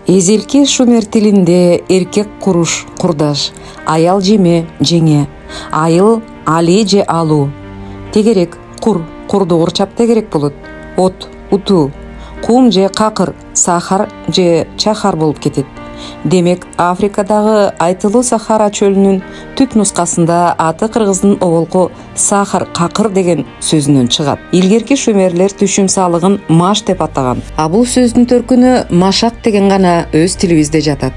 Эзелки шумер тилинде эркек куруш курдаш, аял жеме жеңе, айыл али же алуу. Тегерек курду урчап тегерек болот. От, уту, кум же какыр, сахар же чахар болуп кетет. Демек, Африкадагы айтылуу Сахара чөлүнүн түп нускасында аты кыргыздын оболку сахар какыр деген сөзүнөн чыгат. Илгерки шумерлер түшүм салыгын маш деп атаган. А бул сөздүн төркүнү машак деген гана өз тилибизде жатат.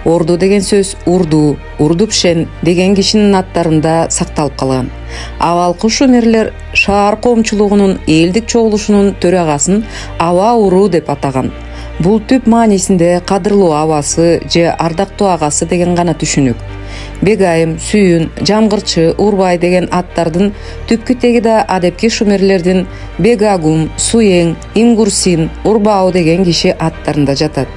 Орду деген сөз урду, урдупшен деген кишинин аттарында сакталып калган. Абалкы шумерлер шаар коомчулугунун элдик чогулушунун төрагасын аба уруу деп атаган. Бул түп маанисинде кадырлуу абасы же ардактуу агасы деген гана түшүнүк. Бегайым, Сүйүн, Жамгырчы, Урбай деген аттардын түпкү теги да адепки шумерлердин Бегагум, Суең, Имгурсин, Урбау деген киши аттарында жатат.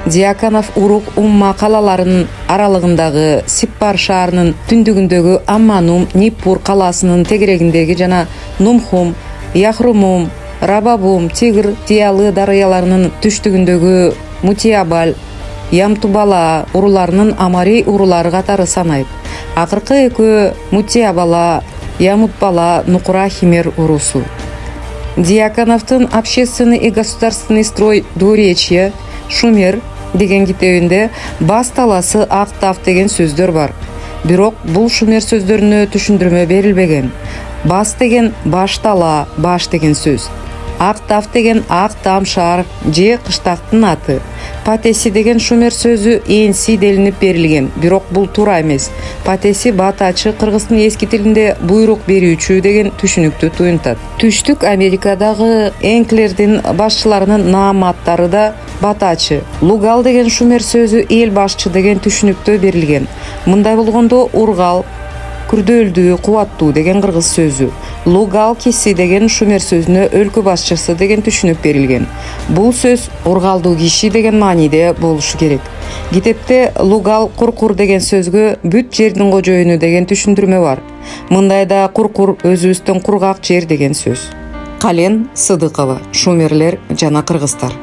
Диаканов Урук Умма калаларынын аралыгындагы Сиппар шаарынын түндүгүндөгү Амманум, Ниппур калаасынын тегерегиндеги жана Нумхум, Яхрумум, Рабабум, Тигр, Тиялы дарыяларынын түштүгүндөгү Мутиябаль, Ямтубала уруларынын Амари урулары катары санайт. Акыркы экөө Мутиябала, Ямутбала Нукура Химер урусу. Диакановтун «Общественный и государственный строй двуречья» Шумер деген китебинде бас таласы актав деген сөздөр бар. Бирок бул шумер сөздөрүнө түшүндүрмө берилбеген. Бас деген баш тала, баш деген сөз. Актав деген ак там шаар же кыштактын аты. Патеси деген шумер сөзү энси делинип берилген, бирок бул туура эмес. Патеси батачы кыргыздын эски тилинде буйрук берүүчү деген түшүнүктү туюнтат. Түштүк Америкадагы энклердин башчыларынын нааматтары да батачы. Лугал деген шумер сөзү эл башчы деген түшүнүктө берилген. Мындай болгондо ургал күрдөөлдүү, кубаттуу деген кыргыз сөзү. Лугал киси деген шумер сөзүнө өлкө башчысы деген түшүнүк берилген. Бул сөз ургалдуу киши деген мааниде болушу керек. Китепте лугал куркур деген сөзгө бүт жердин кожоюну деген түшүндүрмө бар. Мындайда куркур өзүбүздөн кургак жер деген сөз. Кален Сыдыкова, шумерлер жана кыргыздар.